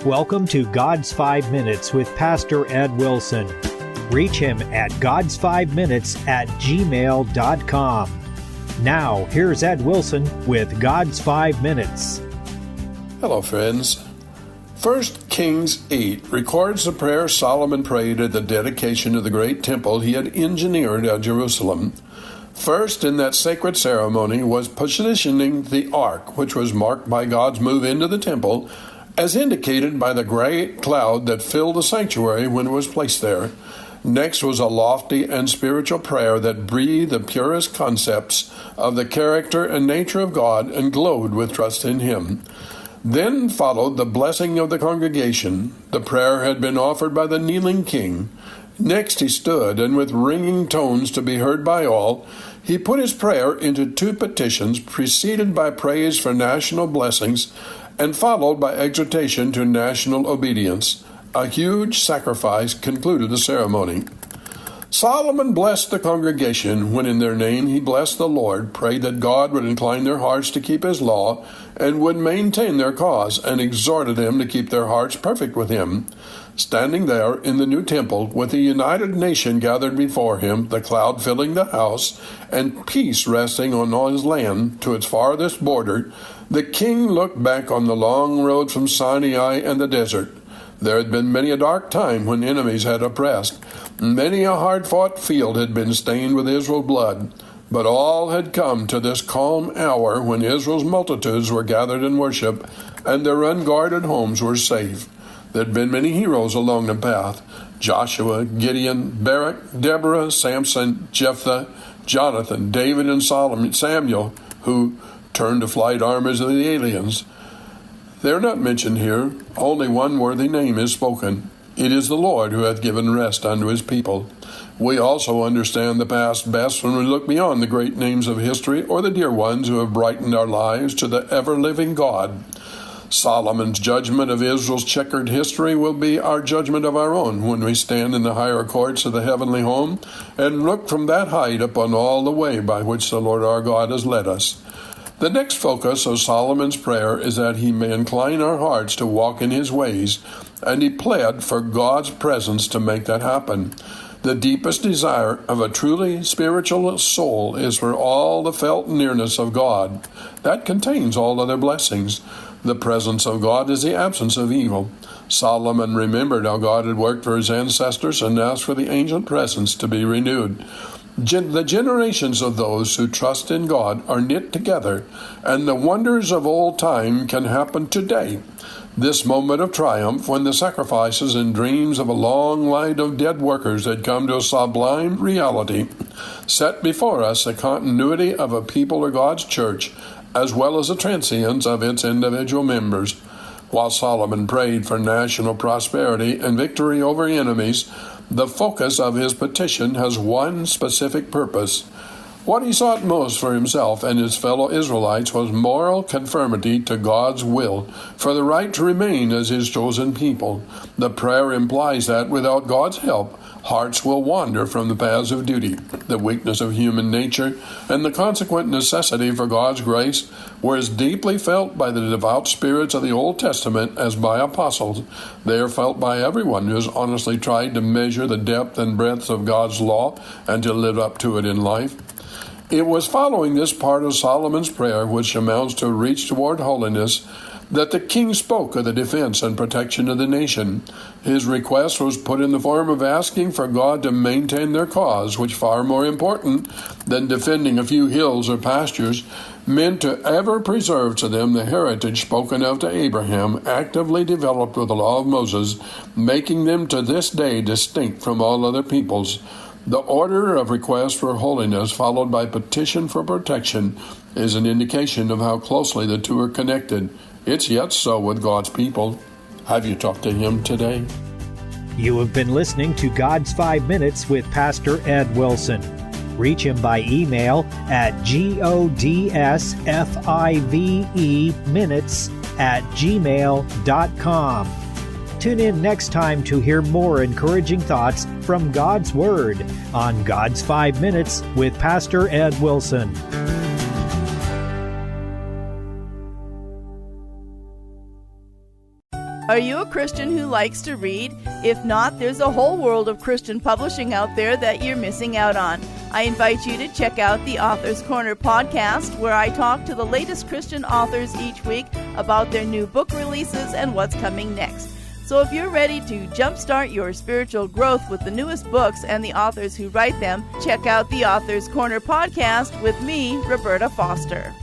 Welcome to God's 5 Minutes with Pastor Ed Wilson. Reach him at GodsFiveMinutes@gmail.com. Now, here's Ed Wilson with God's 5 Minutes. Hello, friends. 1 Kings 8 records the prayer Solomon prayed at the dedication of the great temple he had engineered at Jerusalem. First in that sacred ceremony was positioning the ark, which was marked by God's move into the temple, as indicated by the great cloud that filled the sanctuary when it was placed there. Next was a lofty and spiritual prayer that breathed the purest concepts of the character and nature of God and glowed with trust in Him. Then followed the blessing of the congregation. The prayer had been offered by the kneeling king. Next he stood, and with ringing tones to be heard by all, he put his prayer into two petitions, preceded by praise for national blessings, and followed by exhortation to national obedience. A huge sacrifice concluded the ceremony. Solomon blessed the congregation when in their name he blessed the Lord, prayed that God would incline their hearts to keep His law, and would maintain their cause, and exhorted them to keep their hearts perfect with Him. Standing there in the new temple, with the united nation gathered before him, the cloud filling the house, and peace resting on all his land to its farthest border, the king looked back on the long road from Sinai and the desert. There had been many a dark time when enemies had oppressed. Many a hard-fought field had been stained with Israel's blood. But all had come to this calm hour when Israel's multitudes were gathered in worship, and their unguarded homes were safe. There had been many heroes along the path: Joshua, Gideon, Barak, Deborah, Samson, Jephthah, Jonathan, David, and Samuel, who turned to flight armies of the aliens. They are not mentioned here. Only one worthy name is spoken. It is the Lord who hath given rest unto His people. We also understand the past best when we look beyond the great names of history or the dear ones who have brightened our lives to the ever-living God. Solomon's judgment of Israel's checkered history will be our judgment of our own when we stand in the higher courts of the heavenly home and look from that height upon all the way by which the Lord our God has led us. The next focus of Solomon's prayer is that he may incline our hearts to walk in His ways, and he pled for God's presence to make that happen. The deepest desire of a truly spiritual soul is for all the felt nearness of God. That contains all other blessings. The presence of God is the absence of evil. Solomon remembered how God had worked for his ancestors and asked for the ancient presence to be renewed. The generations of those who trust in God are knit together, and the wonders of old time can happen today. This moment of triumph, when the sacrifices and dreams of a long line of dead workers had come to a sublime reality, set before us the continuity of a people of God's church, as well as the transience of its individual members. While Solomon prayed for national prosperity and victory over enemies, the focus of his petition has one specific purpose. What he sought most for himself and his fellow Israelites was moral conformity to God's will, for the right to remain as His chosen people. The prayer implies that without God's help, hearts will wander from the paths of duty. The weakness of human nature and the consequent necessity for God's grace were as deeply felt by the devout spirits of the Old Testament as by apostles. They are felt by everyone who has honestly tried to measure the depth and breadth of God's law and to live up to it in life. It was following this part of Solomon's prayer, which amounts to a reach toward holiness, that the king spoke of the defense and protection of the nation. His request was put in the form of asking for God to maintain their cause, which, far more important than defending a few hills or pastures, meant to ever preserve to them the heritage spoken of to Abraham, actively developed with the law of Moses, making them to this day distinct from all other peoples. The order of request for holiness, followed by petition for protection, is an indication of how closely the two are connected. It's yet so with God's people. Have you talked to Him today? You have been listening to God's 5 Minutes with Pastor Ed Wilson. Reach him by email at GodsFiveMinutes@gmail.com. Tune in next time to hear more encouraging thoughts from God's Word on God's 5 Minutes with Pastor Ed Wilson. Are you a Christian who likes to read? If not, there's a whole world of Christian publishing out there that you're missing out on. I invite you to check out the Author's Corner podcast, where I talk to the latest Christian authors each week about their new book releases and what's coming next. So if you're ready to jumpstart your spiritual growth with the newest books and the authors who write them, check out the Author's Corner podcast with me, Roberta Foster.